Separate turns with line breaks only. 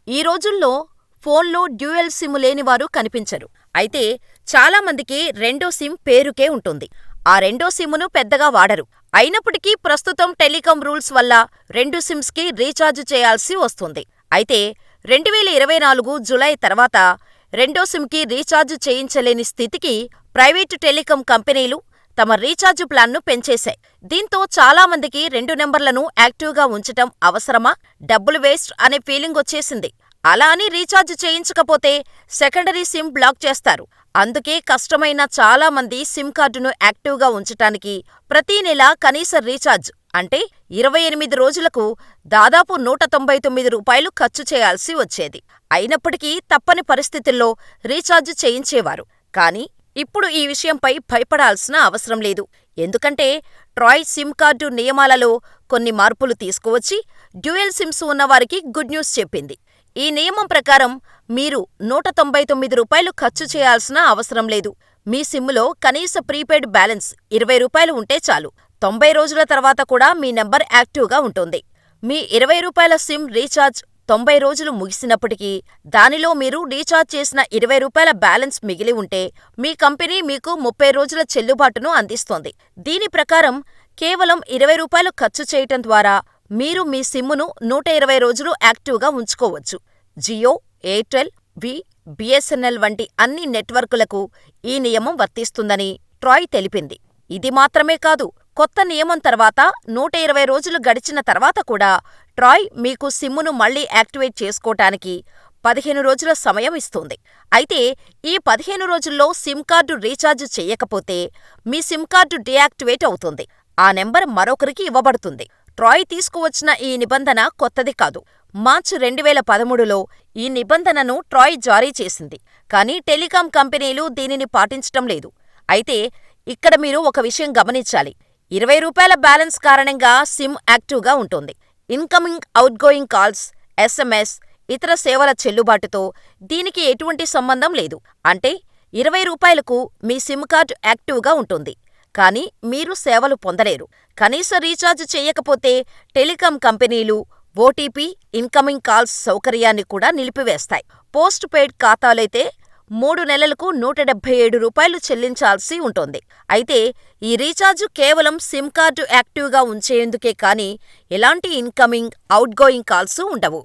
ఈ రోజుల్లో ఫోన్లో డ్యూయల్ సిమ్ లేనివారు కనిపించరు. అయితే చాలామందికి రెండో సిమ్ పేరుకే ఉంటుంది. ఆ రెండో సిమ్‌ను పెద్దగా వాడరు. అయినప్పటికీ ప్రస్తుతం టెలికాం రూల్స్ వల్ల రెండు సిమ్స్‌కి రీఛార్జ్ చేయాల్సి వస్తుంది. అయితే 2024 జూలై తర్వాత రెండో సిమ్‌కి రీఛార్జ్ చేయించలేని స్థితికి ప్రైవేటు టెలికాం కంపెనీలు తమ రీఛార్జ్ ప్లాన్‌ను పెంచేశాయి. దీంతో చాలామందికి రెండు నెంబర్లను యాక్టివ్‌గా ఉంచటం అవసరమా, డబ్బులు వేస్ట్ అనే ఫీలింగొచ్చేసింది. అలా అని రీఛార్జ్ చేయించకపోతే సెకండరీ సిమ్ బ్లాక్ చేస్తారు. అందుకే కష్టమైన చాలామంది సిమ్ కార్డును యాక్టివ్‌గా ఉంచటానికి ప్రతీ నెల కనీస రీఛార్జ్ అంటే 28 రోజులకు దాదాపు రూ. 199 ఖర్చు చేయాల్సి వచ్చేది. అయినప్పటికీ తప్పని పరిస్థితుల్లో రీఛార్జ్ చేయించేవారు. కానీ ఇప్పుడు ఈ విషయంపై భయపడాల్సిన అవసరం లేదు. ఎందుకంటే ట్రాయ్ సిమ్ కార్డు నియమాలలో కొన్ని మార్పులు తీసుకువచ్చి డ్యూయల్ సిమ్స్ ఉన్నవారికి గుడ్ న్యూస్ చెప్పింది. ఈ నియమం ప్రకారం మీరు రూ. 199 ఖర్చు చేయాల్సిన అవసరం లేదు. మీ సిమ్‌లో కనీస ప్రీపెయిడ్ బ్యాలెన్స్ రూ. 20 ఉంటే చాలు. 90 రోజుల తర్వాత కూడా మీ నంబర్ యాక్టివ్‌గా ఉంటుంది. మీ రూ. 20 సిమ్ రీఛార్జ్ 90 రోజులు ముగిసినప్పటికీ దానిలో మీరు రీఛార్జ్ చేసిన రూ. 20 బ్యాలెన్స్ మిగిలి ఉంటే మీ కంపెనీ మీకు 30 రోజుల చెల్లుబాటును అందిస్తోంది. దీని ప్రకారం కేవలం రూ. 20 ఖర్చు చేయటం ద్వారా మీరు మీ సిమ్‌ను 120 రోజులు యాక్టివ్‌గా ఉంచుకోవచ్చు. జియో, ఎయిర్టెల్, వి, బిఎస్ఎన్ఎల్ వంటి అన్ని నెట్వర్కులకు ఈ నియమం వర్తిస్తుందని ట్రాయ్ తెలిపింది. ఇది మాత్రమే కాదు, కొత్త నియమం తర్వాత 120 రోజులు గడిచిన తర్వాత కూడా ట్రాయ్ మీకు సిమ్‌ను మళ్లీ యాక్టివేట్ చేసుకోటానికి 15 రోజుల సమయం ఇస్తుంది. అయితే ఈ 15 రోజుల్లో సిమ్ కార్డు రీఛార్జ్ చేయకపోతే మీ సిమ్ కార్డు డీయాక్టివేట్ అవుతుంది. ఆ నెంబర్ మరొకరికి ఇవ్వబడుతుంది. ట్రాయ్ తీసుకువచ్చిన ఈ నిబంధన కొత్తది కాదు. మార్చి 2013లో ఈ నిబంధనను ట్రాయ్ జారీ చేసింది. కానీ టెలికాం కంపెనీలు దీనిని పాటించటం లేదు. అయితే ఇక్కడ మీరు ఒక విషయం గమనించాలి. రూ. 20 బ్యాలెన్స్ కారణంగా సిమ్ యాక్టివ్‌గా ఉంటుంది. ఇన్కమింగ్, అవుట్గోయింగ్ కాల్స్, ఎస్ఎంఎస్, ఇతర సేవల చెల్లుబాటుతో దీనికి ఎటువంటి సంబంధం లేదు. అంటే రూ. 20కు మీ సిమ్ కార్డు యాక్టివ్‌గా ఉంటుంది. కానీ మీరు సేవలు పొందలేరు. కనీస రీఛార్జ్ చేయకపోతే టెలికాం కంపెనీలు ఓటీపీ, ఇన్కమింగ్ కాల్స్ సౌకర్యాన్ని కూడా నిలిపివేస్తాయి. పోస్ట్ పెయిడ్ ఖాతాలైతే 3 నెలలకు రూ. 177 చెల్లించాల్సి ఉంటుంది. అయితే ఈ రీఛార్జ్ కేవలం సిమ్ కార్డు యాక్టివ్‌గా ఉంచేందుకే కానీ ఎలాంటి ఇన్కమింగ్, అవుట్గోయింగ్ కాల్స్ ఉండవు.